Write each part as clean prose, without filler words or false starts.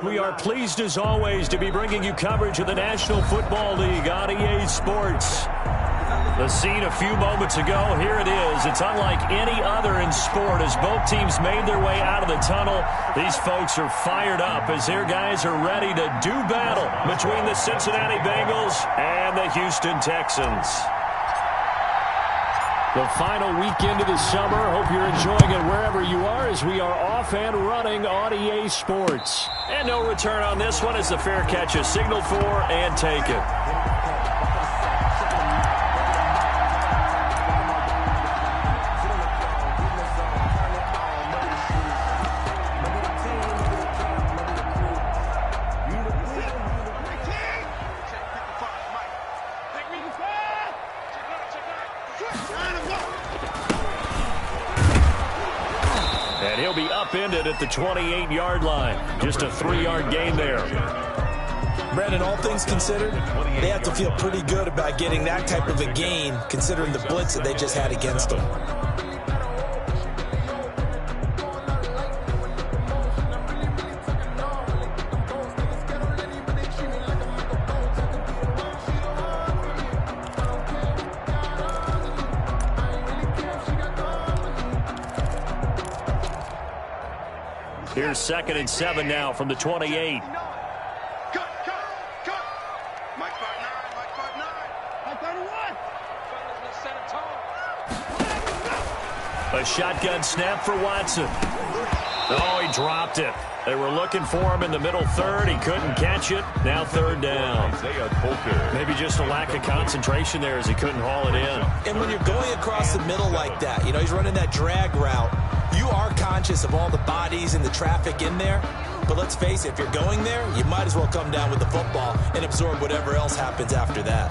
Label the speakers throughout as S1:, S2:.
S1: We are pleased as always to be bringing you coverage of the National Football League on EA Sports. The scene a few moments ago, here it is. It's unlike any other in sport as both teams made their way out of the tunnel. These folks are fired up as their guys are ready to do battle between the Cincinnati Bengals and the Houston Texans. The final weekend of the summer. Hope you're enjoying it wherever you are as we are off and running on EA Sports. And no return on this one as the fair catch is signaled for and taken. And he'll be upended at the 28-yard line. Just a 3-yard gain there.
S2: Brandon, all things considered, they have to feel pretty good about getting that type of a gain considering the blitz that they just had against them.
S1: Here's 2nd and 7 now from the 28. A shotgun snap for Watson. Oh, he dropped it. They were looking for him in the middle third. He couldn't catch it. Now 3rd down. Maybe just a lack of concentration there as he couldn't haul it in.
S2: And when you're going across the middle like that, you know, he's running that drag route, you are conscious of all the bodies and the traffic in there. But let's face it, if you're going there, you might as well come down with the football and absorb whatever else happens after that.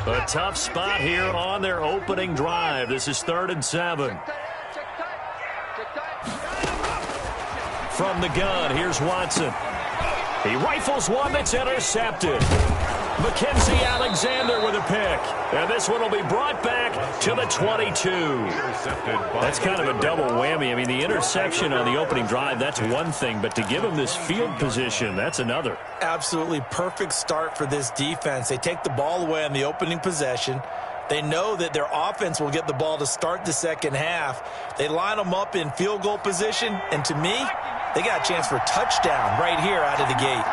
S1: A tough spot here on their opening drive. This is 3rd and 7. From the gun, here's Watson. He rifles one that's intercepted. Mackenzie Alexander with a pick. And this one will be brought back to the 22. That's kind of a double whammy. I mean, the interception on the opening drive, that's one thing. But to give him this field position, that's another.
S2: Absolutely perfect start for this defense. They take the ball away on the opening possession. They know that their offense will get the ball to start the second half. They line them up in field goal position. And to me, they got a chance for a touchdown right here out of the gate.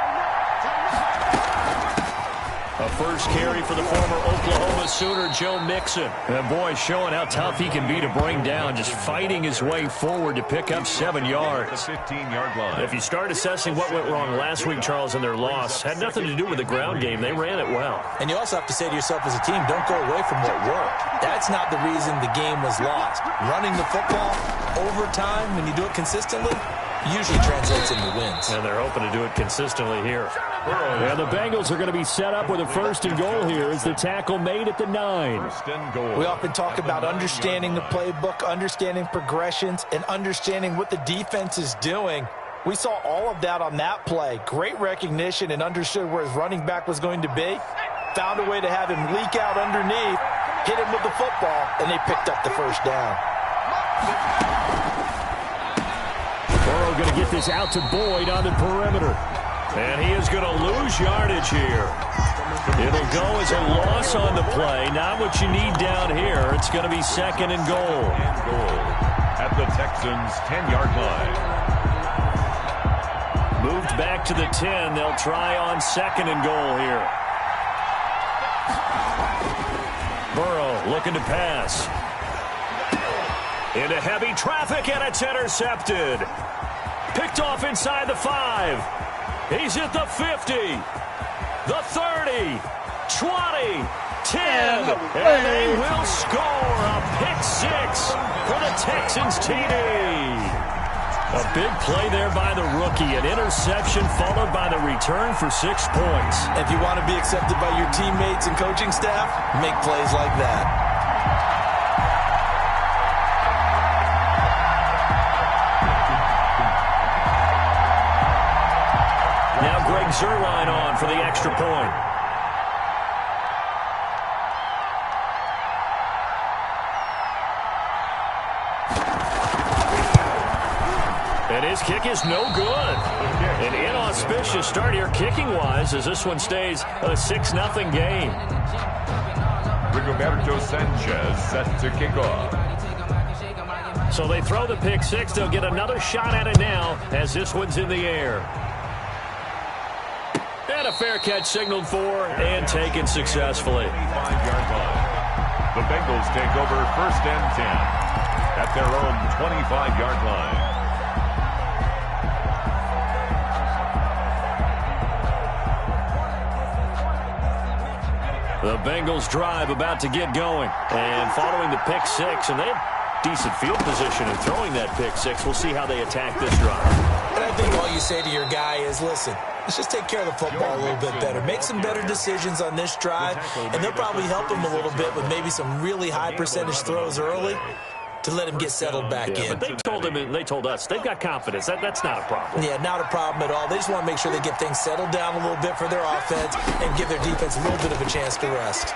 S1: A first carry for the former Oklahoma Sooner, Joe Mixon. And boy, showing how tough he can be to bring down, just fighting his way forward to pick up 7 yards.
S3: 15-yard line.
S1: If you start assessing what went wrong last week, Charles, in their loss, had nothing to do with the ground game. They ran it well.
S2: And you also have to say to yourself as a team, don't go away from what worked. That's not the reason the game was lost. Running the football over time, when you do it consistently, usually translates into wins.
S1: And they're hoping to do it consistently here. And the Bengals are going to be set up with a 1st and goal here as the tackle made at the 9.
S2: We often talk about understanding the playbook, understanding progressions, and understanding what the defense is doing. We saw all of that on that play. Great recognition and understood where his running back was going to be. Found a way to have him leak out underneath, hit him with the football, and they picked up the 1st down.
S1: Burrow going to get this out to Boyd on the perimeter. And he is going to lose yardage here. It'll go as a loss on the play. Not what you need down here. It's going to be 2nd and goal.
S3: At the Texans' 10-yard line.
S1: Moved back to the 10. They'll try on 2nd and goal here. Burrow looking to pass. Into heavy traffic, and it's intercepted. Picked off inside the 5. He's at the 50, the 30, 20, 10, and they will score a pick 6 for the Texans TD. A big play there by the rookie, an interception followed by the return for 6 points.
S2: If you want to be accepted by your teammates and coaching staff, make plays like that.
S1: Now Greg Zuerlein on for the extra point. his kick is no good. An inauspicious start here kicking-wise as this one stays a 6-0 game.
S3: Rigoberto Sanchez set to kick off.
S1: So they throw the pick six. They'll get another shot at it now as this one's in the air. And a fair catch signaled for and taken successfully.
S3: 25-yard line. The Bengals take over 1st and 10 at their own 25-yard line.
S1: The Bengals drive about to get going. And following the pick six, and they have decent field position in throwing that pick six. We'll see how they attack this drive.
S2: And I think all you say to your guy is, listen, let's just take care of the football a little bit better. Make some better decisions on this drive, and they'll probably help him a little bit with maybe some really high percentage throws early to let him get settled back in.
S1: But they told him, and they told us, they've got confidence. That's not a problem.
S2: Yeah, not a problem at all. They just want to make sure they get things settled down a little bit for their offense and give their defense a little bit of a chance to rest.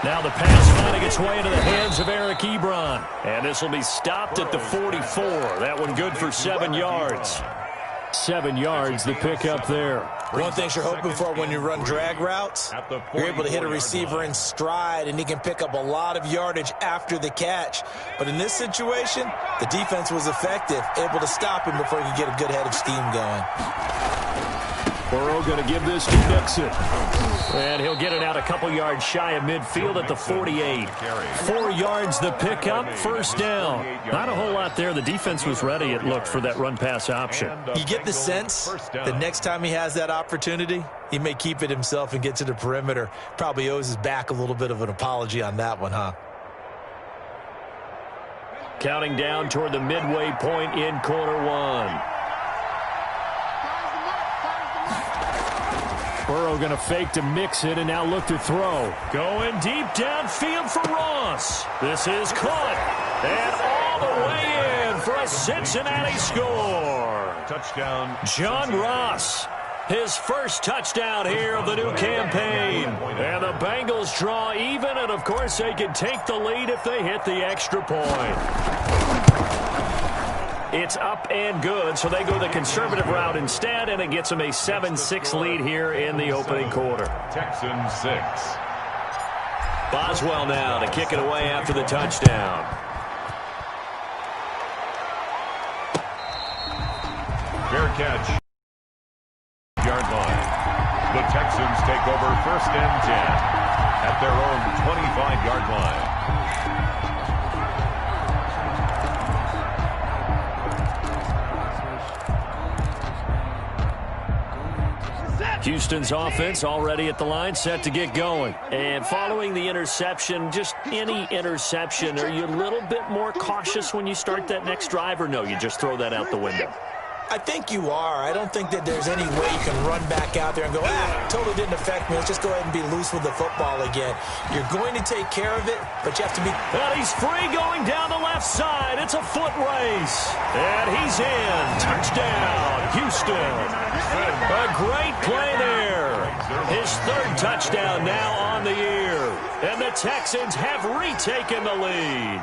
S1: Now the pass finding its way into the hands of Eric Ebron. And this will be stopped at the 44. That one good for 7 yards. 7 yards, the pick up there.
S2: One thing you're hoping for when you run drag routes, you're able to hit a receiver in stride, and he can pick up a lot of yardage after the catch. But in this situation, the defense was effective, able to stop him before he could get a good head of steam going.
S1: Burrow going to give this to Mixon. And he'll get it out a couple yards shy of midfield at the 48. 4 yards the pickup, 1st down. Not a whole lot there. The defense was ready, it looked, for that run-pass option.
S2: You get the sense that next time he has that opportunity, he may keep it himself and get to the perimeter. Probably owes his back a little bit of an apology on that one, huh?
S1: Counting down toward the midway point in quarter one. Burrow going to fake to mix it and now look to throw. Going deep downfield for Ross. This is caught. And all the way in for a Cincinnati score.
S3: Touchdown.
S1: John Ross. His first touchdown here of the new campaign. And the Bengals draw even, and of course they can take the lead if they hit the extra point. It's up and good, so they go the conservative route instead, and it gets them a 7-6 lead here in the opening quarter.
S3: Texans 6.
S1: Boswell now to kick it away after the touchdown.
S3: Fair catch. Yard line. The Texans take over 1st and 10 at their own 25-yard line.
S1: Houston's offense already at the line, set to get going. And following the interception, just any interception, are you a little bit more cautious when you start that next drive, or no, you just throw that out the window?
S2: I think you are. I don't think that there's any way you can run back out there and go, totally didn't affect me. Let's just go ahead and be loose with the football again. You're going to take care of it, but you have to be...
S1: Well, he's free going down the left side. It's a foot race. And he's in. Touchdown, Houston. A great play there. His 3rd touchdown now on the year. And the Texans have retaken the lead.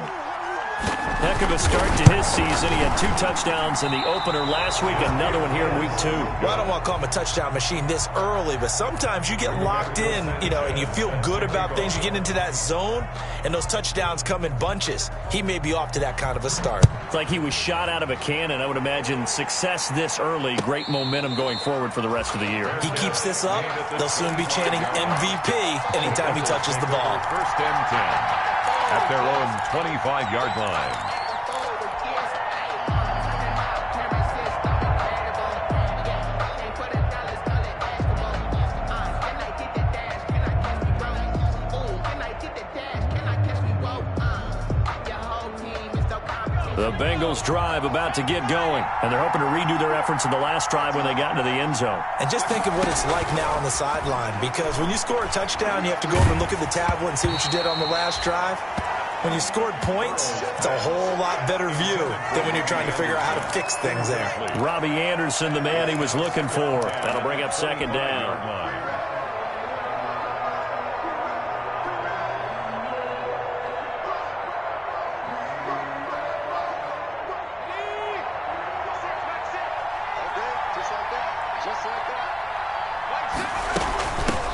S1: Heck of a start to his season. He had 2 touchdowns in the opener last week, another one here in week 2.
S2: Well, I don't want to call him a touchdown machine this early, but sometimes you get locked in, and you feel good about things. You get into that zone, and those touchdowns come in bunches. He may be off to that kind of a start.
S1: It's like he was shot out of a cannon. I would imagine success this early, great momentum going forward for the rest of the year.
S2: He keeps this up, they'll soon be chanting MVP anytime he touches the ball.
S3: 1st and 10 at their own 25-yard line.
S1: The Bengals drive about to get going, and they're hoping to redo their efforts in the last drive when they got into the end zone.
S2: And just think of what it's like now on the sideline, because when you score a touchdown, you have to go over and look at the tablet and see what you did on the last drive. When you scored points, it's a whole lot better view than when you're trying to figure out how to fix things there.
S1: Robbie Anderson, the man he was looking for. That'll bring up 2nd down.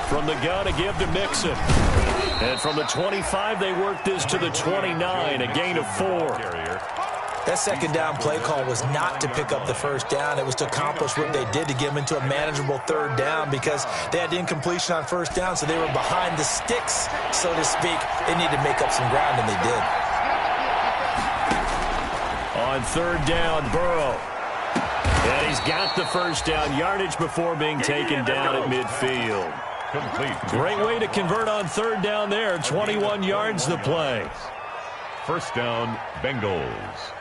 S1: From the gun, a give to Mixon. And from the 25, they work this to the 29, a gain of 4.
S2: That second down play call was not to pick up the first down. It was to accomplish what they did, to get them into a manageable third down, because they had incompletion on first down, so they were behind the sticks, so to speak. They needed to make up some ground, and they did.
S1: On third down, Burrow. And he's got the first down yardage before being taken down at midfield.
S3: Complete.
S1: Great way to convert on third down there. 21 yards the play.
S3: First down, Bengals.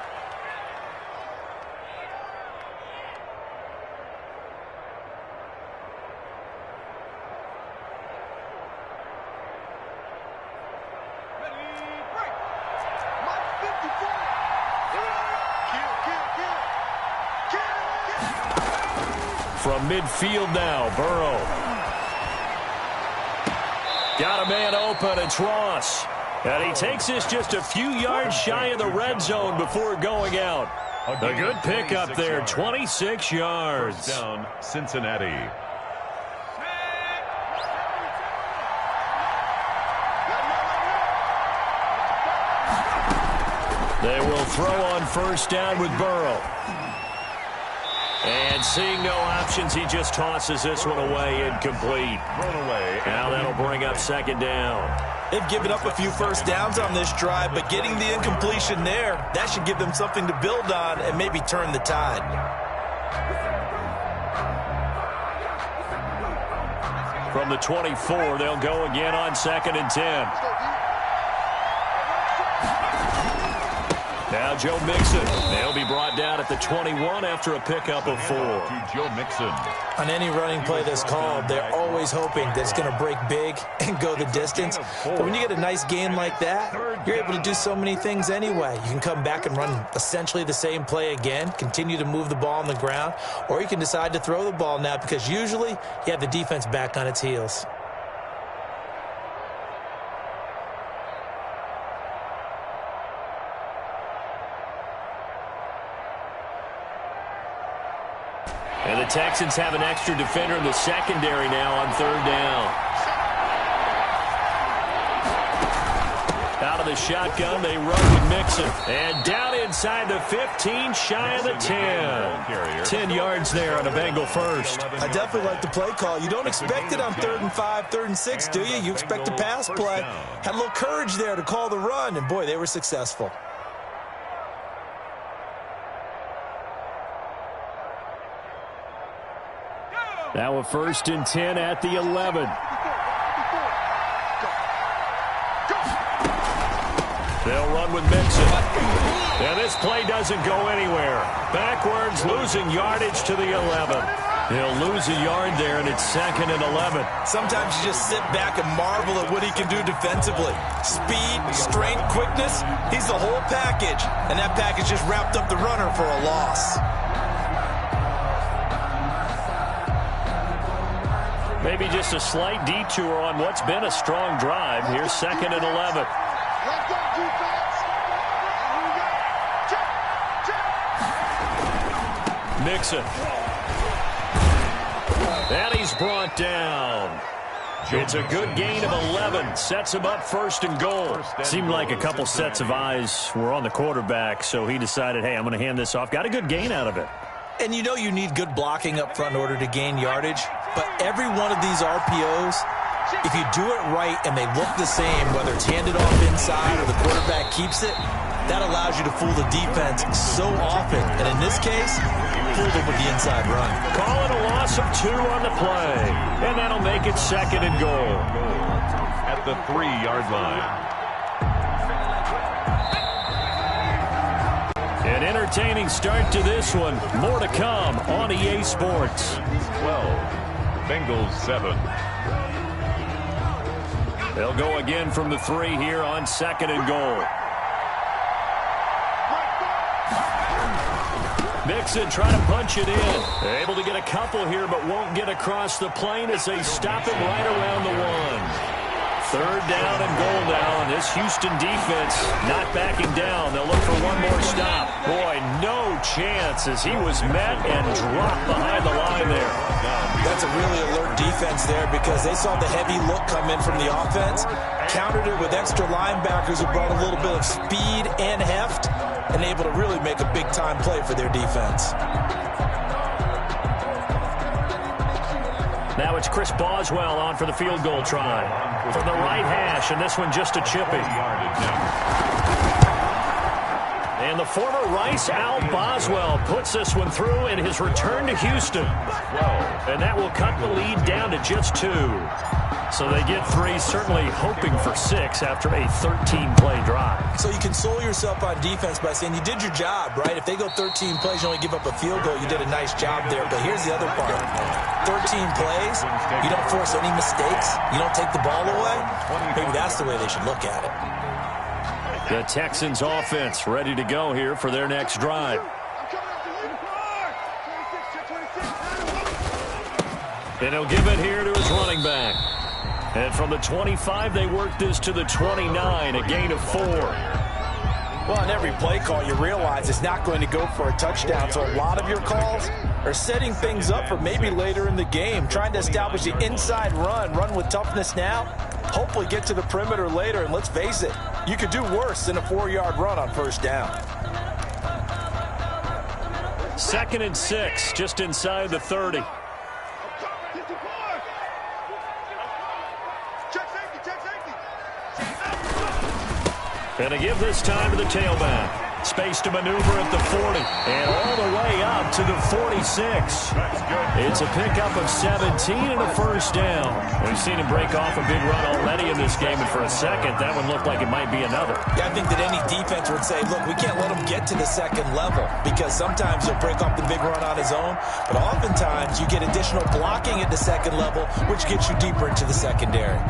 S1: From midfield now, Burrow. Got a man open, it's Ross. And he takes this just a few yards shy of the red zone before going out. A good pickup there, 26 yards.
S3: First down, Cincinnati.
S1: They will throw on first down with Burrow. And seeing no options, he just tosses this one away, incomplete.
S3: Thrown away.
S1: Now that'll bring up second down.
S2: They've given up a few first downs on this drive, but getting the incompletion there, that should give them something to build on and maybe turn the tide.
S1: From the 24, they'll go again on second and 10. Now Joe Mixon. They'll be brought down at the 21 after a pickup of 4.
S3: To Joe Mixon.
S2: On any running play that's called, they're always hoping that it's going to break big and go the distance. But when you get a nice gain like that, you're able to do so many things anyway. You can come back and run essentially the same play again, continue to move the ball on the ground, or you can decide to throw the ball now, because usually you have the defense back on its heels.
S1: And the Texans have an extra defender in the secondary now on third down. Out of the shotgun, they run with Mixon. And down inside the 15, shy of the 10. 10 yards there on a Bengal first.
S2: I definitely like the play call. You don't expect it on 3rd and 5, 3rd and 6, do you? You expect a pass play. Had a little courage there to call the run, and boy, they were successful.
S1: Now a 1st and 10 at the 11. They'll run with Mixon. And this play doesn't go anywhere. Backwards, losing yardage to the 11. He'll lose a yard there, and it's 2nd and 11.
S2: Sometimes you just sit back and marvel at what he can do defensively. Speed, strength, quickness, he's the whole package. And that package just wrapped up the runner for a loss.
S1: Maybe just a slight detour on what's been a strong drive. Here's 2nd and 11. Mixon. And he's brought down. It's a good gain of 11. Sets him up 1st and goal. Seemed like a couple sets of eyes were on the quarterback, so he decided, hey, I'm going to hand this off. Got a good gain out of it.
S2: And you know you need good blocking up front in order to gain yardage. But every one of these RPOs, if you do it right and they look the same, whether it's handed off inside or the quarterback keeps it, that allows you to fool the defense so often. And in this case, fool them with the inside run.
S1: Call it a loss of 2 on the play. And that'll make it 2nd and goal.
S3: At the 3-yard line.
S1: An entertaining start to this one. More to come on EA Sports.
S3: 12. Bengals 7.
S1: They'll go again from the 3 here on 2nd and goal. Mixon trying to punch it in. Able to get a couple here, but won't get across the plane as they stop him right around the 1. Third down and goal now, and this Houston defense not backing down. They'll look for one more stop. Boy, no chance as he was met and dropped behind the line there.
S2: That's a really alert defense there because they saw the heavy look come in from the offense, countered it with extra linebackers who brought a little bit of speed and heft, and able to really make a big-time play for their defense.
S1: Now it's Chris Boswell on for the field goal try. From the right hash, and this one just a chippy. And the former Rice Al Boswell puts this one through in his return to Houston. And that will cut the lead down to just 2. So they get 3, certainly hoping for 6 after a 13-play drive.
S2: So you console yourself on defense by saying you did your job, right? If they go 13 plays, you only give up a field goal, you did a nice job there. But here's the other part. 13 plays, you don't force any mistakes, you don't take the ball away. Maybe that's the way they should look at it.
S1: The Texans offense ready to go here for their next drive. And he'll give it here to his running back. And from the 25, they work this to the 29, a gain of 4.
S2: Well, on every play call, you realize it's not going to go for a touchdown. So a lot of your calls are setting things up for maybe later in the game, trying to establish the inside run with toughness now, hopefully get to the perimeter later. And let's face it, you could do worse than a 4-yard run on first down.
S1: 2nd and 6, just inside the 30. And a give this time to the tailback. Space to maneuver at the 40. And all the way up to the 46. It's a pickup of 17 and a first down. We've seen him break off a big run already in this game. And for a second, that one looked like it might be another.
S2: Yeah, I think that any defense would say, look, we can't let him get to the second level. Because sometimes he'll break off the big run on his own. But oftentimes, you get additional blocking at the second level, which gets you deeper into the secondary.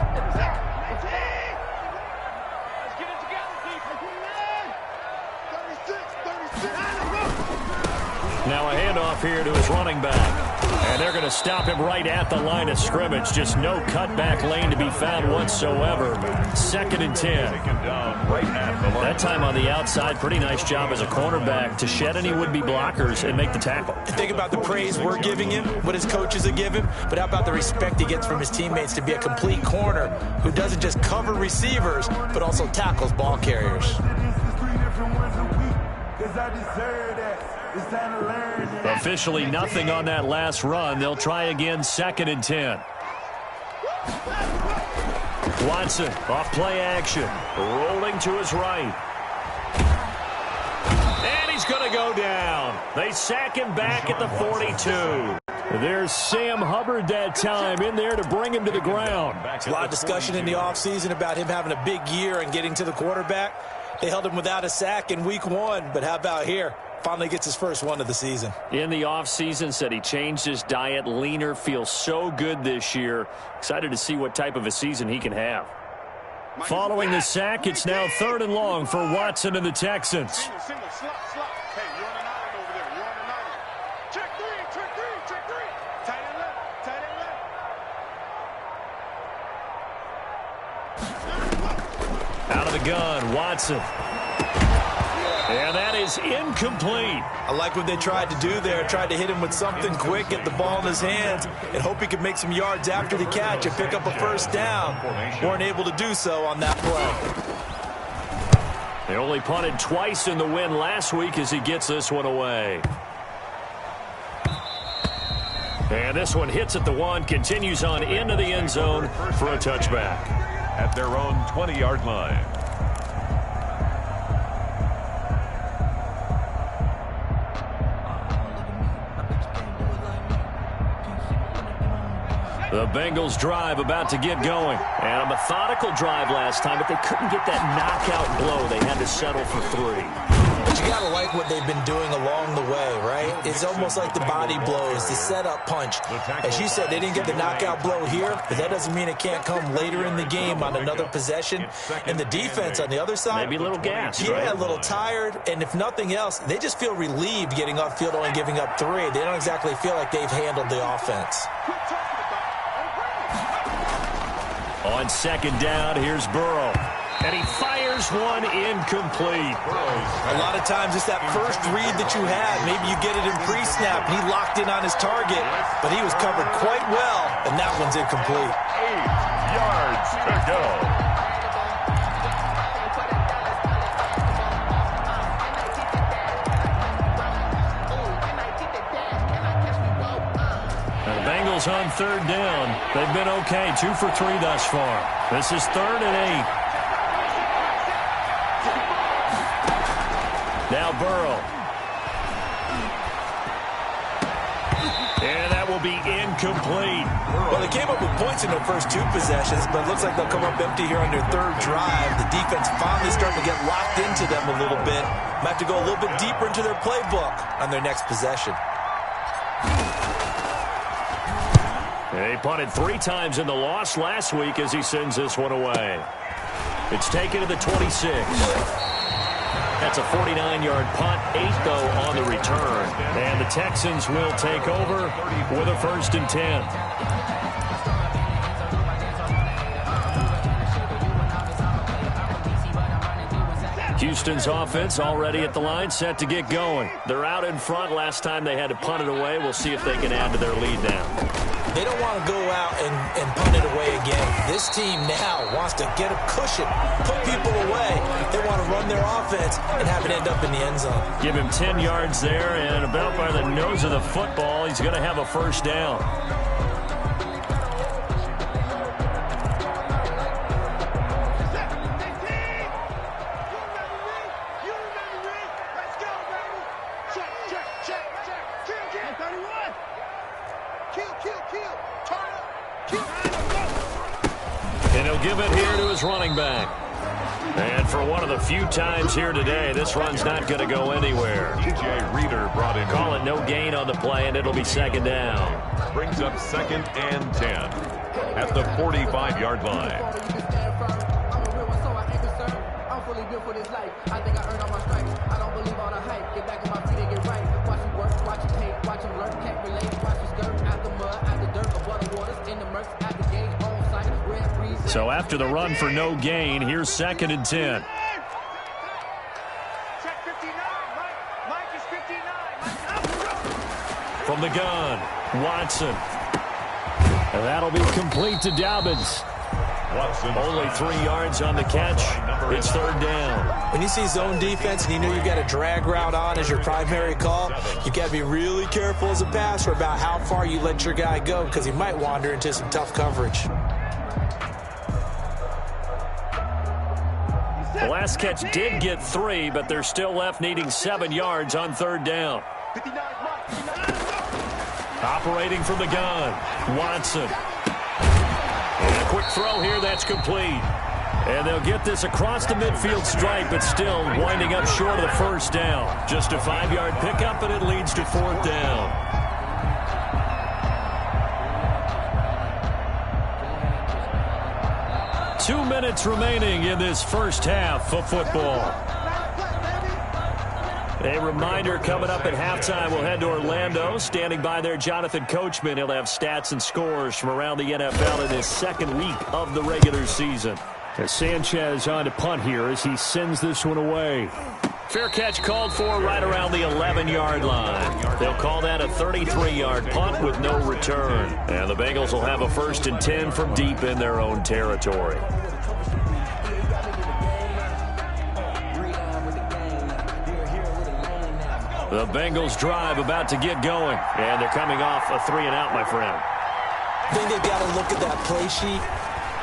S1: Now a handoff here to his running back. And they're going to stop him right at the line of scrimmage. Just no cutback lane to be found whatsoever. 2nd and 10. That time on the outside, pretty nice job as a cornerback to shed any would-be blockers and make the tackle.
S2: Think about the praise we're giving him, what his coaches are giving him, but how about the respect he gets from his teammates to be a complete corner who doesn't just cover receivers, but also tackles ball carriers.
S1: Officially nothing on that last run. They'll try again, 2nd and 10. Watson off play action, rolling to his right. And he's going to go down. They sack him back at the 42. There's Sam Hubbard that time in there to bring him to the ground.
S2: A lot of discussion in the offseason about him having a big year and getting to the quarterback. They held him without a sack in week 1, but how about here? Finally gets his first one of the season.
S1: In the offseason, said he changed his diet, leaner, feels so good this year. Excited to see what type of a season he can have. Following the sack, it's now 3rd and long for Watson and the Texans. Out of the gun, Watson. And that is incomplete.
S2: I like what they tried to do there. Tried to hit him with something quick, get the ball in his hands, and hope he could make some yards after the catch and pick up a first down. Weren't able to do so on that play.
S1: They only punted twice in the win last week as he gets this one away. And this one hits at the 1, continues on into the end zone for a touchback.
S3: At their own 20-yard line.
S1: The Bengals drive about to get going. And a methodical drive last time, but they couldn't get that knockout blow. They had to settle for 3.
S2: But you got to like what they've been doing along the way, right? It's almost like the body blows, the setup punch. As you said, they didn't get the knockout blow here, but that doesn't mean it can't come later in the game on another possession. And the defense on the other side,
S1: maybe a little gas,
S2: yeah,
S1: right?
S2: A little tired. And if nothing else, they just feel relieved getting upfield, only giving up 3. They don't exactly feel like they've handled the offense.
S1: On second down, here's Burrow. And he fires one incomplete.
S2: A lot of times it's that first read that you have. Maybe you get it in pre-snap, and he locked in on his target, but he was covered quite well, and that one's incomplete.
S3: 8 yards to go.
S1: The Bengals on third down. They've been okay, 2 for 3 thus far. This is 3rd and 8. Now Burrow. And that will be incomplete.
S2: Well, they came up with points in their first 2 possessions, but it looks like they'll come up empty here on their 3rd drive. The defense finally starting to get locked into them a little bit. Might have to go a little bit deeper into their playbook on their next possession.
S1: He punted 3 times in the loss last week as he sends this one away. It's taken to the 26. That's a 49-yard punt, 8 though on the return. And the Texans will take over with a 1st and 10. Houston's offense already at the line, set to get going. They're out in front. Last time they had to punt it away. We'll see if they can add to their lead now.
S2: They don't want to go out and punt it away again. This team now wants to get a cushion, put people away. They want to run their offense and have it end up in the end zone.
S1: Give him 10 yards there, and about by the nose of the football, he's going to have a 1st down. And he'll give it here to his running back. And for one of the few times here today, this run's not going to go anywhere.
S3: DJ Reader brought in.
S1: Call it no gain on the play, and it'll be 2nd down.
S3: Brings up 2nd and 10 at the 45-yard line.
S1: So after the run for no gain, here's 2nd and 10. From the gun, Watson. And that'll be complete to Dobbins. Only 3 yards on the catch. It's 3rd down.
S2: When you see zone defense and you know you've got a drag route on as your primary call, you got to be really careful as a passer about how far you let your guy go because he might wander into some tough coverage.
S1: The last catch did get 3, but they're still left needing 7 yards on 3rd down. Operating from the gun, Watson. And a quick throw here, that's complete. And they'll get this across the midfield stripe, but still winding up short of the 1st down. Just a 5-yard pickup, and it leads to 4th down. Two minutes remaining in this first half of football. A reminder coming up at halftime, we'll head to Orlando. Standing by there, Jonathan Coachman. He'll have stats and scores from around the NFL in his 2nd week of the regular season. As Sanchez on to punt here as he sends this one away. Fair catch called for right around the 11-yard line. They'll call that a 33-yard punt with no return. And the Bengals will have a 1st and 10 from deep in their own territory. The Bengals drive about to get going. And they're coming off a 3-and-out, my friend.
S2: I think they've got to look at that play sheet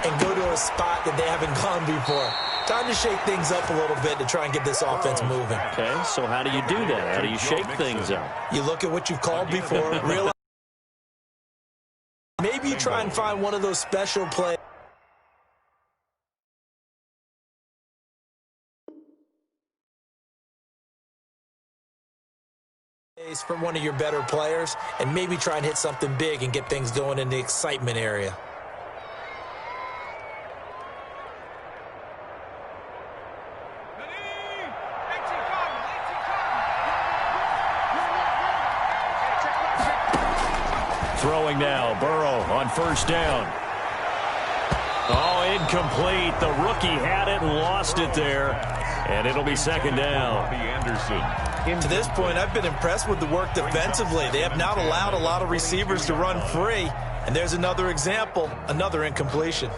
S2: and go to a spot that they haven't gone before. Time to shake things up a little bit to try and get this offense moving.
S1: Okay, so how do you do that? How do you shake things up?
S2: You look at what you've called before, realize maybe you try and find one of those special plays. From one of your better players and maybe try and hit something big and get things going in the excitement area.
S1: Throwing now, Burrow on 1st down. Oh, incomplete. The rookie had it and lost it there. And it'll be second down.
S2: To this point, I've been impressed with the work defensively. They have not allowed a lot of receivers to run free. And there's another example, another incompletion.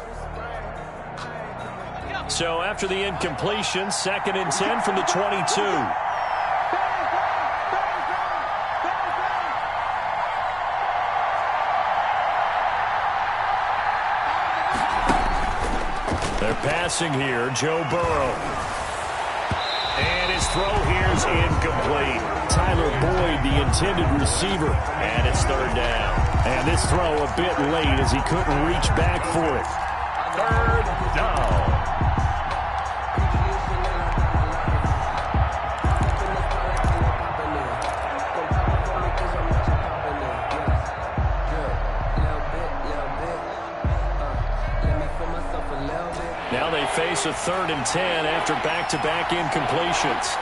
S1: So after the incompletion, 2nd and 10 from the 22. They're passing here, Joe Burrow. And his throw here is incomplete. Tyler Boyd, the intended receiver. And it's 3rd down. And this throw a bit late as he couldn't reach back for it.
S3: 3rd down.
S1: Now they face a 3rd and 10 after back-to-back incompletions.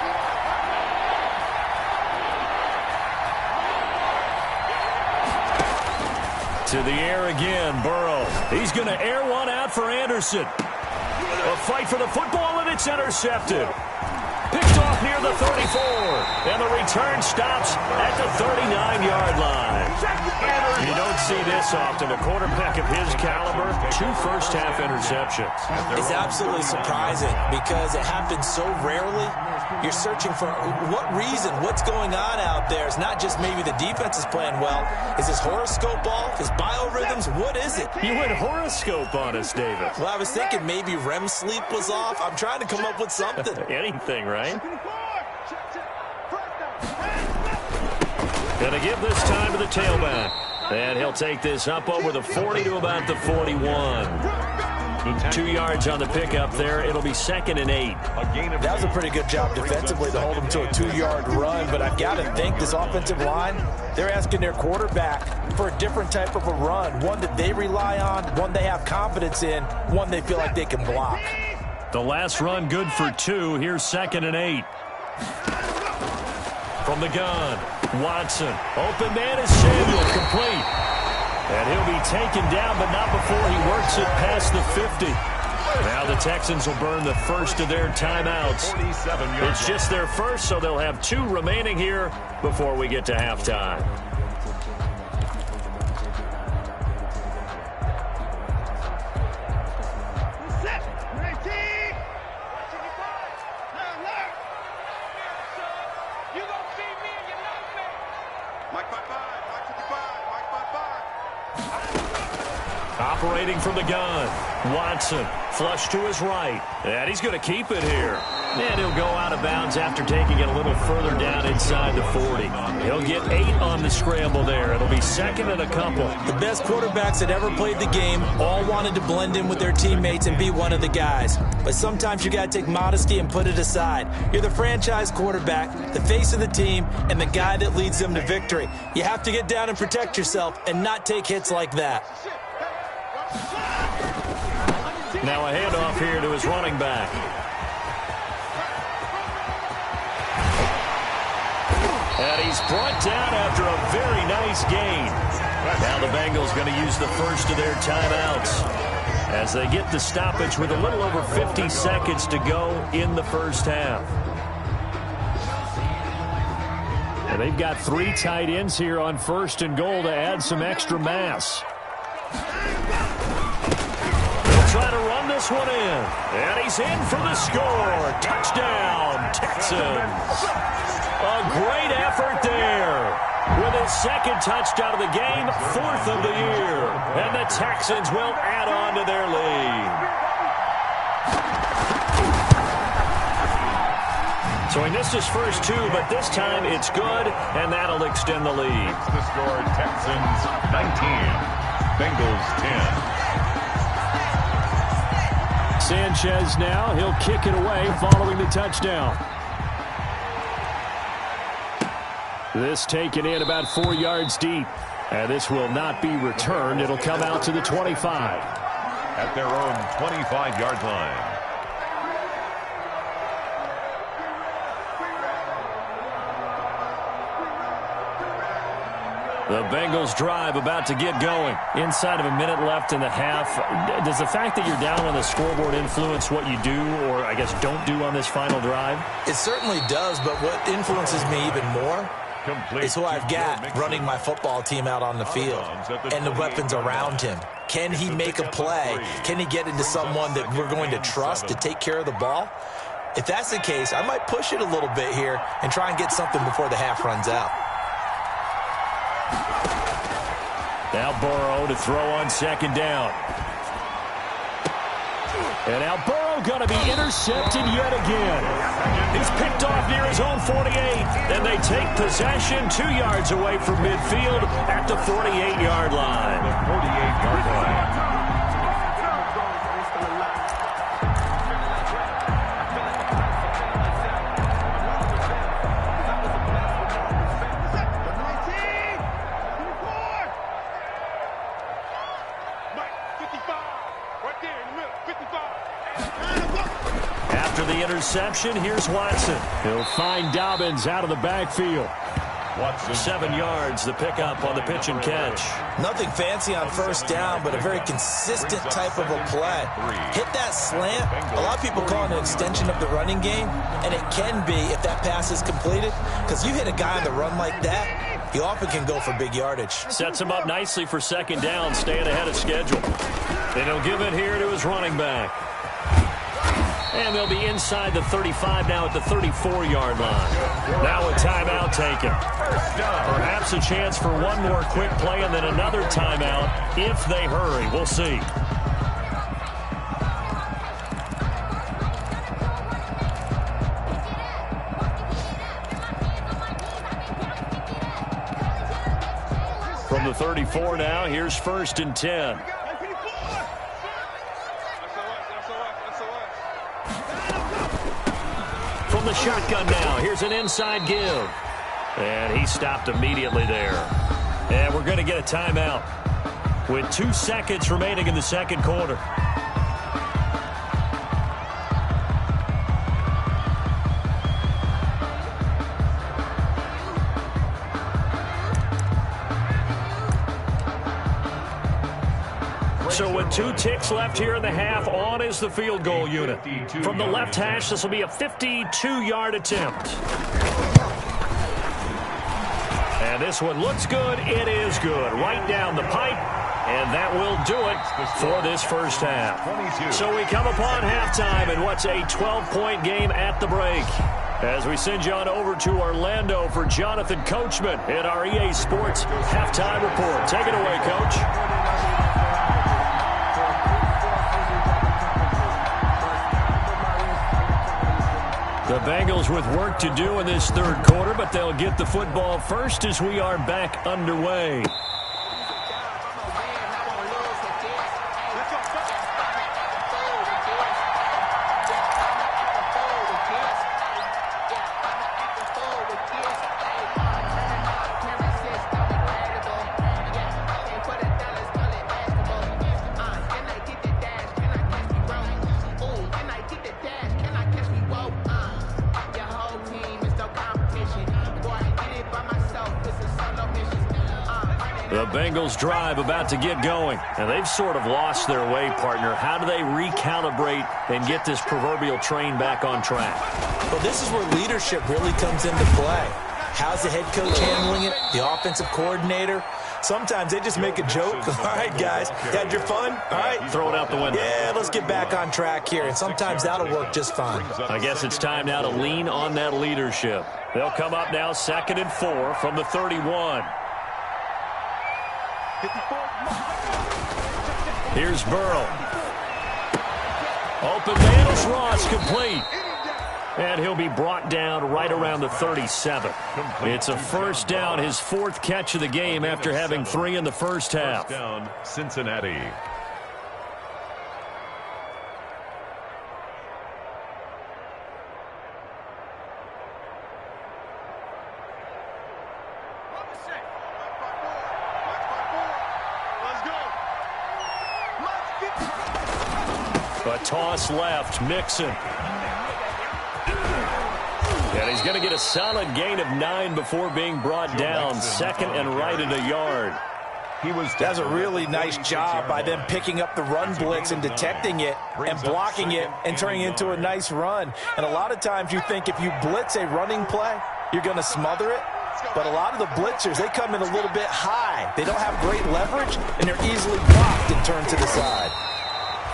S1: To the air again, Burrow. He's going to air one out for Anderson. A fight for the football, and it's intercepted. Picked off near the 34. And the return stops at the 39-yard line. You don't see this often. A quarterback of his caliber, 2 first-half interceptions.
S2: It's absolutely surprising because it happens so rarely. You're searching for what reason, what's going on out there. It's not just maybe the defense is playing well. Is his horoscope off? His biorhythms? What is it?
S1: You went horoscope on us, David.
S2: Well, I was thinking maybe REM sleep was off. I'm trying to come up with something.
S1: Anything, right? Gonna give this time to the tailback. And he'll take this up over the 40 to about the 41. 2 yards on the pickup there. It'll be 2nd and 8.
S2: That was a pretty good job defensively to hold him to a 2-yard run, but I've got to think this offensive line, they're asking their quarterback for a different type of a run, one that they rely on, one they have confidence in, one they feel like they can block.
S1: The last run good for 2. Here's 2nd and 8. From the gun, Watson. Open man is Samuel, complete. And he'll be taken down, but not before he works it past the 50. Now the Texans will burn the first of their timeouts. It's just their first, so they'll have 2 remaining here before we get to halftime. Operating from the gun, Watson, flush to his right, and he's going to keep it here. And he'll go out of bounds after taking it a little further down inside the 40. He'll get 8 on the scramble there. It'll be 2nd and a couple.
S2: The best quarterbacks that ever played the game all wanted to blend in with their teammates and be one of the guys. But sometimes you got to take modesty and put it aside. You're the franchise quarterback, the face of the team, and the guy that leads them to victory. You have to get down and protect yourself and not take hits like that.
S1: Now a handoff here to his running back. And he's brought down after a very nice gain. Now the Bengals going to use the first of their timeouts as they get the stoppage with a little over 50 seconds to go in the first half. And they've got 3 tight ends here on 1st and goal to add some extra mass. Try to run this one in. And he's in for the score. Touchdown, Texans. A great effort there. With his 2nd touchdown of the game, 4th of the year. And the Texans will add on to their lead. So he missed his first 2, but this time it's good, and that'll extend the lead.
S3: The score, Texans 19, Bengals 10.
S1: Sanchez now, he'll kick it away following the touchdown. This taken in about 4 yards deep. And this will not be returned. It'll come out to the 25.
S3: At their own 25-yard line.
S1: The Bengals drive about to get going. Inside of a minute left in the half. Does the fact that you're down on the scoreboard influence what you do, or I guess don't do on this final drive?
S2: It certainly does, but what influences me even more is who I've got running my football team out on the field and the weapons around him. Can he make a play? Can he get into someone that we're going to trust to take care of the ball? If that's the case, I might push it a little bit here and try and get something before the half runs out.
S1: Now Burrow to throw on second down. And now Burrow going to be intercepted yet again. He's picked off near his own 48. Then they take possession 2 yards away from midfield at the 48-yard line.
S3: The 48-yard line.
S1: After the interception, here's Watson. He'll find Dobbins out of the backfield.
S3: Watson.
S1: 7 yards, the pickup on the pitch and catch.
S2: Nothing fancy on first down, but a very consistent type of a play. Hit that slant. A lot of people call it an extension of the running game, and it can be if that pass is completed, because you hit a guy on the run like that, he often can go for big yardage.
S1: Sets him up nicely for second down, staying ahead of schedule. Then he'll give it here to his running back. And they'll be inside the 35 now at the 34-yard line. Now a timeout taken. Perhaps a chance for one more quick play and then another timeout if they hurry. We'll see. From the 34 now, here's 1st and 10. From the shotgun now, here's an inside give. And he stopped immediately there. And we're going to get a timeout with 2 seconds remaining in the second quarter. So with 2 ticks left here in the half, on is the field goal unit. From the left hash, this will be a 52-yard attempt. And this one looks good. It is good. Right down the pipe. And that will do it for this first half. So we come upon halftime in what's a 12-point game at the break. As we send you on over to Orlando for Jonathan Coachman in our EA Sports Halftime Report. Take it away, Coach. The Bengals with work to do in this third quarter, but they'll get the football first as we are back underway. The Bengals drive about to get going, and they've sort of lost their way, partner. How do they recalibrate and get this proverbial train back on track?
S2: Well, this is where leadership really comes into play. How's the head coach handling it? The offensive coordinator? Sometimes they just make a joke. All right, guys, you had your fun? All right.
S1: Throw it out the window.
S2: Yeah, let's get back on track here, and sometimes that'll work just fine.
S1: I guess it's time now to lean on that leadership. They'll come up now 2nd and 4 from the 31. Here's Burrow. Open man is Ross, complete. And he'll be brought down right around the 37. It's a first down, his 4th catch of the game after having 3 in the first half.
S3: First down, Cincinnati. A toss left, Mixon.
S1: And he's going to get a solid gain of 9 before being brought down. Second and right at a yard.
S2: That's a really nice job by them picking up the run blitz and detecting it and blocking it and turning it into a nice run. And a lot of times you think if you blitz a running play, you're going to smother it. But a lot of the blitzers, they come in a little bit high. They don't have great leverage, and they're easily blocked and turned to the side.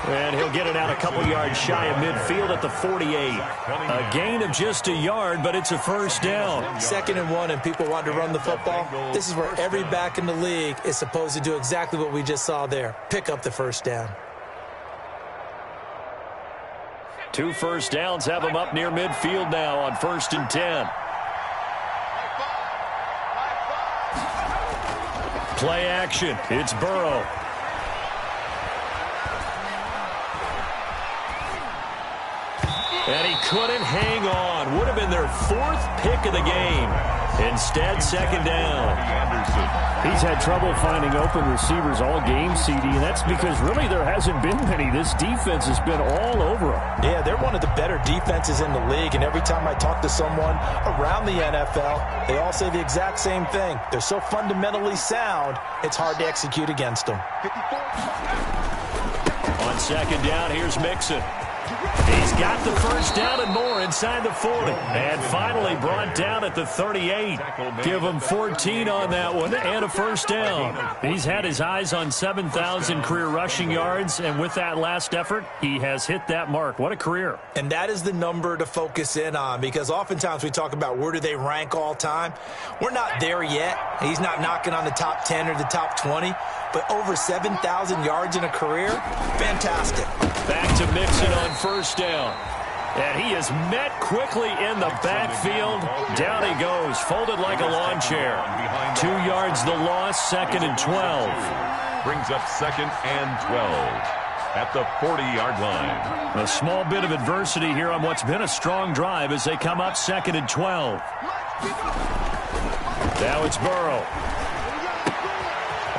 S1: And he'll get it out a couple yards shy of midfield at the 48. A gain of just a yard, but it's a first down.
S2: 2nd and 1, and people want to run the football. This is where every back in the league is supposed to do exactly what we just saw there. Pick up the first down.
S1: 2 first downs have him up near midfield now on 1st and 10. Play action. It's Burrow. And he couldn't hang on. Would have been their 4th pick of the game. Instead, 2nd down.
S4: He's had trouble finding open receivers all game, CD, and that's because really there hasn't been many. This defense has been all over him.
S2: Yeah, they're one of the better defenses in the league, and every time I talk to someone around the NFL, they all say the exact same thing. They're so fundamentally sound, it's hard to execute against them.
S1: On 2nd down, here's Mixon. He's got the first down and more inside the 40. And finally brought down at the 38. Give him 14 on that one and a first down.
S4: He's had his eyes on 7,000 career rushing yards, and with that last effort, he has hit that mark. What a career.
S2: And that is the number to focus in on, because oftentimes we talk about where do they rank all time. We're not there yet. He's not knocking on the top 10 or the top 20. But over 7,000 yards in a career, fantastic.
S1: Back to Mixon on first down. And he is met quickly in the backfield. Down he goes, folded like a lawn chair. 2 yards the loss, 2nd and 12.
S3: Brings up 2nd and 12 at the 40-yard line.
S1: A small bit of adversity here on what's been a strong drive as they come up 2nd and 12. Now it's Burrow.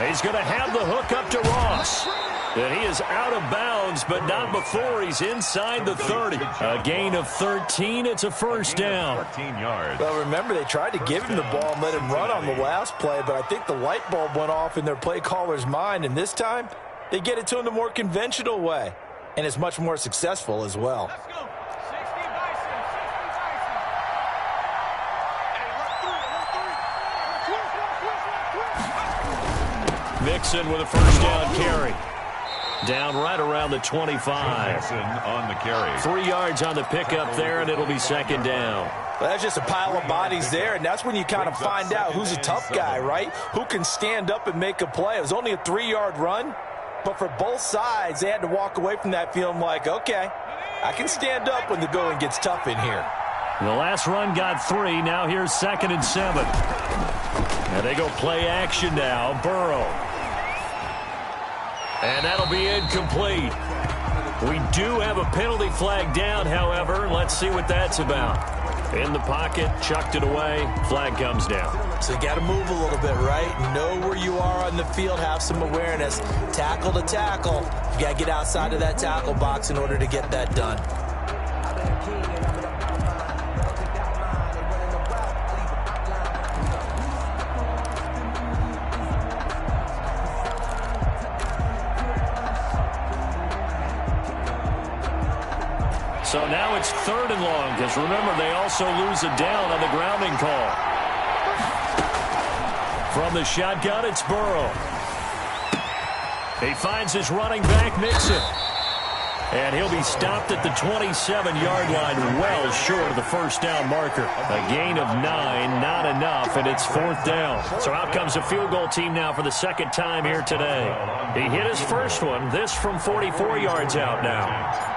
S1: He's going to have the hook up to Ross. And he is out of bounds, but not before he's inside the 30. A gain of 13. It's a first down.
S3: 14 yards.
S2: Well, remember, they tried to give him the ball and let him run on the last play, but I think the light bulb went off in their play caller's mind, and this time they get it to him the more conventional way, and it's much more successful as well.
S1: Mixon with a first down carry. Down right around the 25.
S3: Mixon on the carry.
S1: 3 yards on the pickup there, and it'll be 2nd down.
S2: Well, that's just a pile of bodies there, and that's when you kind of find out who's a tough guy, right? Who can stand up and make a play. It was only a 3-yard run, but for both sides, they had to walk away from that feeling like, okay, I can stand up when the going gets tough in here.
S1: The last run got 3. Now here's 2nd and 7. And they go play action now. Burrow. And that'll be incomplete. We do have a penalty flag down, however. Let's see what that's about. In the pocket, chucked it away. Flag comes down.
S2: So you got to move a little bit, right? Know where you are on the field, have some awareness. Tackle to tackle. You got to get outside of that tackle box in order to get that done.
S1: So now it's 3rd and long, because remember, they also lose a down on the grounding call. From the shotgun, it's Burrow. He finds his running back, Mixon. And he'll be stopped at the 27-yard line, well short of the first down marker. A gain of 9, not enough, and it's 4th down. So out comes the field goal team now for the 2nd time here today. He hit his first one, this from 44 yards out now.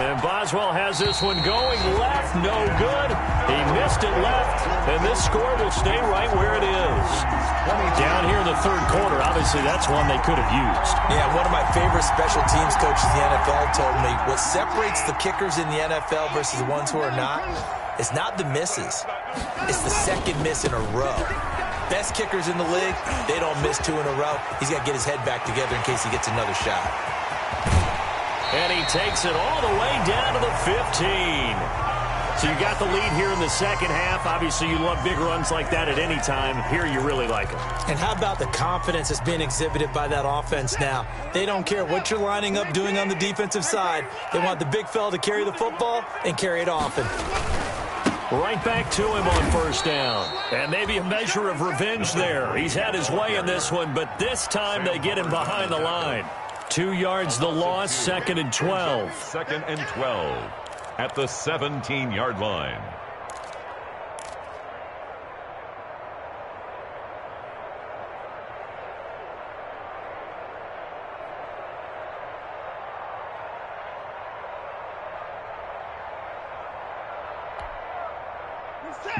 S1: And Boswell has this one going left, no good. He missed it left, and this score will stay right where it is. Down here in the 3rd quarter, obviously that's one they could have used.
S2: Yeah, one of my favorite special teams coaches in the NFL told me what separates the kickers in the NFL versus the ones who are not is not the misses. It's the 2nd miss in a row. Best kickers in the league, they don't miss 2 in a row. He's got to get his head back together in case he gets another shot.
S1: And he takes it all the way down to the 15. So you got the lead here in the second half. Obviously, you love big runs like that at any time. Here, you really like them.
S2: And how about the confidence that's being exhibited by that offense now? They don't care what you're lining up doing on the defensive side. They want the big fella to carry the football and carry it often.
S1: Right back to him on first down. And maybe a measure of revenge there. He's had his way in this one, but this time they get him behind the line. 2 yards the loss, 2nd and 12.
S3: 2nd and 12 at the 17-yard line.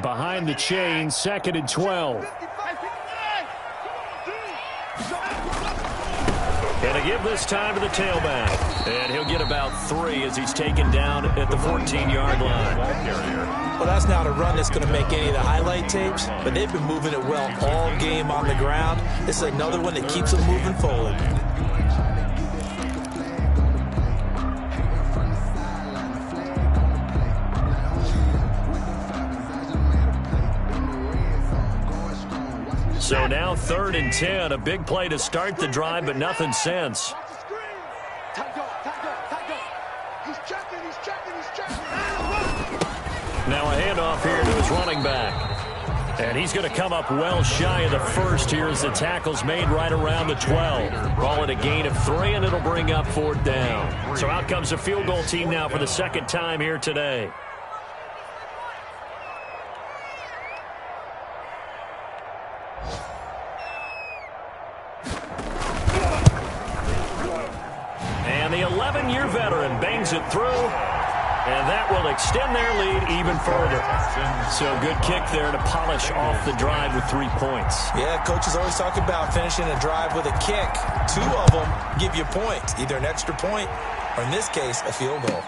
S1: Behind the chain, 2nd and 12. And a give this time to the tailback. And he'll get about 3 as he's taken down at the 14-yard line.
S2: Well, that's not a run that's going to make any of the highlight tapes, but they've been moving it well all game on the ground. This is another one that keeps them moving forward.
S1: So now 3rd and 10, a big play to start the drive, but nothing since. Now a handoff here to his running back. And he's going to come up well shy of the first here as the tackle's made right around the 12. Call it a gain of 3, and it'll bring up 4th down. So out comes the field goal team now for the second time here today. And the 11-year veteran bangs it through, and that will extend their lead even further. So good kick there to polish off the drive with 3 points.
S2: Yeah, coaches always talk about finishing a drive with a kick. 2 of them give you points, either an extra point or, in this case, a field goal.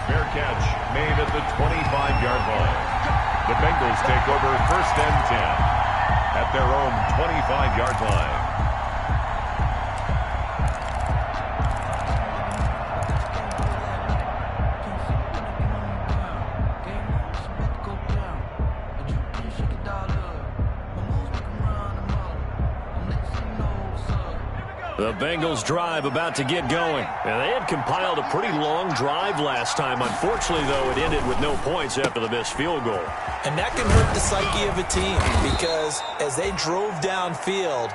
S3: Fair catch made at the 25-yard line. The Bengals take over 1st and 10 at their own 25-yard line.
S1: The Bengals drive about to get going. And they had compiled a pretty long drive last time. Unfortunately, though, it ended with no points after the missed field goal.
S2: And that can hurt the psyche of a team because as they drove downfield,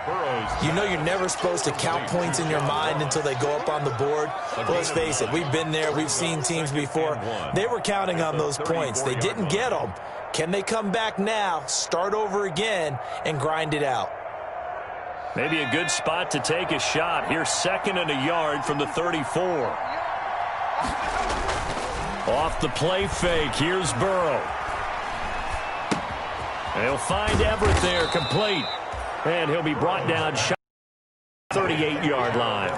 S2: you know you're never supposed to count points in your mind until they go up on the board. But let's face it, we've been there. We've seen teams before. They were counting on those points. They didn't get them. Can they come back now, start over again, and grind it out?
S1: Maybe a good spot to take a shot. Here's 2nd and a yard from the 34. Off the play fake. Here's Burrow. They'll find Everett there, complete. And he'll be brought down shot 38-yard line.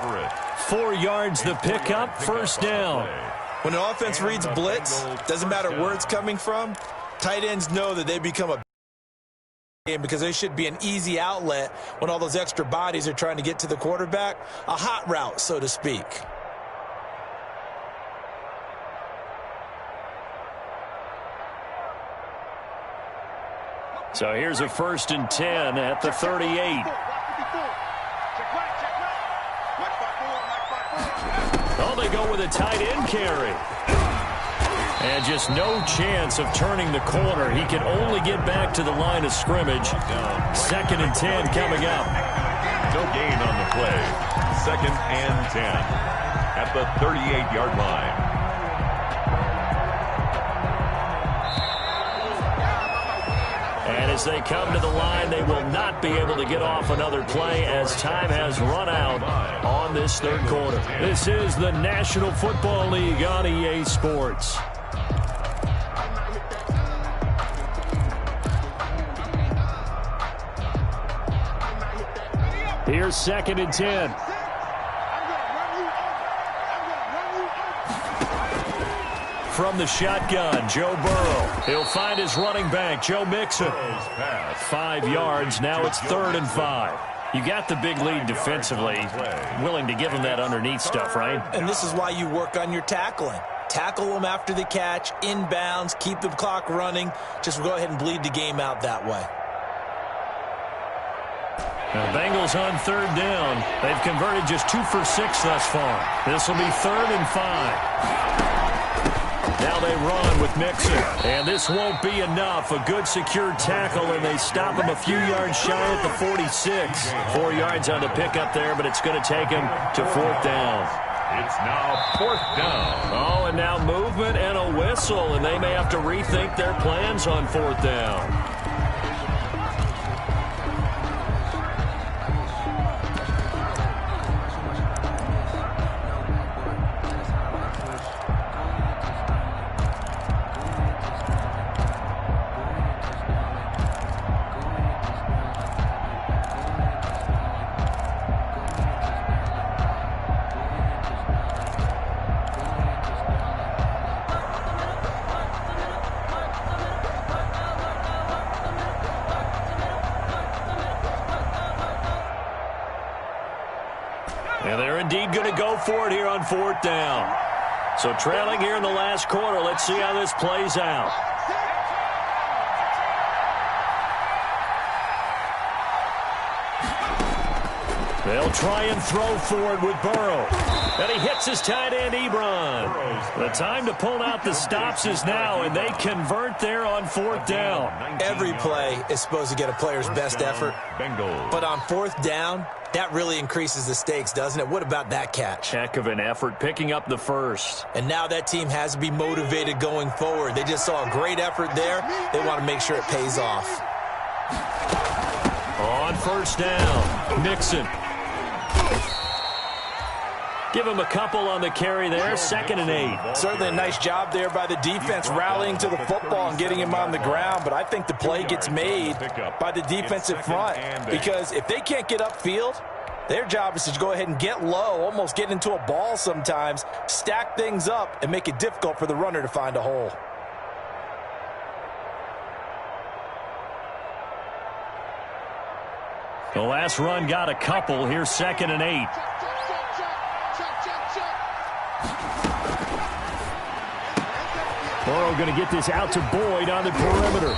S1: 4 yards the pickup, 1st down.
S2: When an offense reads blitz, doesn't matter where it's coming from, tight ends know that they become a game because they should be an easy outlet when all those extra bodies are trying to get to the quarterback. A hot route, so to speak.
S1: So here's a 1st and 10 at the 38. Oh, they go with a tight end carry. And just no chance of turning the corner. He can only get back to the line of scrimmage. 2nd and 10 coming up.
S3: No gain on the play. 2nd and 10 at the 38-yard line.
S1: And as they come to the line, they will not be able to get off another play as time has run out on this 3rd quarter. This is the National Football League on EA Sports. Here's 2nd and 10. From the shotgun, Joe Burrow. He'll find his running back, Joe Mixon. 5 yards. Now it's 3rd and 5. You got the big lead defensively, willing to give them that underneath stuff, right?
S2: And this is why you work on your tackling. Tackle them after the catch, inbounds, keep the clock running. Just go ahead and bleed the game out that way.
S1: Now the Bengals on third down. They've converted just 2 for 6 thus far. This will be 3rd and 5. Now they run with Mixon. And this won't be enough. A good secure tackle, and they stop him a few yards shy at the 46. 4 yards on the pickup there, but it's going to take him to 4th down.
S3: It's now 4th down.
S1: Oh, and now movement and a whistle, and they may have to rethink their plans on 4th down. And they're indeed going to go for it here on 4th down. So trailing here in the last quarter. Let's see how this plays out. They'll try and throw for it with Burrow. And he hits his tight end, Ebron. The time to pull out the stops is now, and they convert there on 4th down.
S2: Every play is supposed to get a player's best effort. But on 4th down, that really increases the stakes, doesn't it? What about that catch?
S1: Heck of an effort, picking up the first.
S2: And now that team has to be motivated going forward. They just saw a great effort there. They want to make sure it pays off.
S1: On 1st down, Mixon. Give him a couple on the carry there, 2nd and 8.
S2: Certainly a nice job there by the defense rallying to the football and getting him on the ground, but I think the play gets made by the defensive front because if they can't get upfield, their job is to go ahead and get low, almost get into a ball sometimes, stack things up, and make it difficult for the runner to find a hole.
S1: The last run got a couple. Here's 2nd and 8. Burrow going to get this out to Boyd on the perimeter.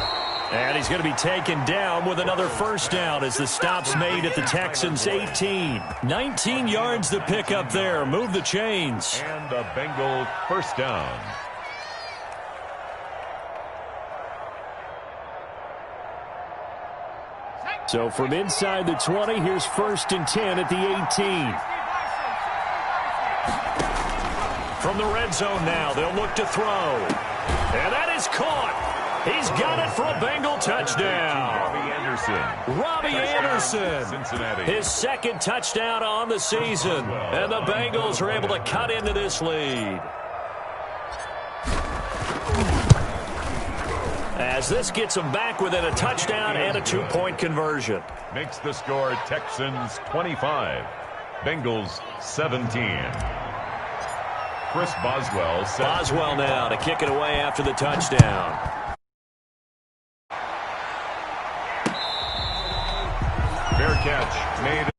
S1: And he's going to be taken down with another 1st down as the stop's made at the Texans' 18. 19 yards to pick up there. Move the chains.
S3: And the Bengals 1st down.
S4: So from inside the 20, here's 1st and 10 at the 18.
S1: From the red zone now, they'll look to throw. And that is caught. He's got it for a Bengal touchdown. Robbie Anderson.
S3: Cincinnati.
S1: His 2nd touchdown on the season. And the Bengals are able to cut into this lead. As this gets them back within a touchdown and a 2-point conversion.
S3: Makes the score Texans 25, Bengals 17. Chris Boswell.
S1: Boswell now to kick it away after the touchdown.
S3: Fair catch made.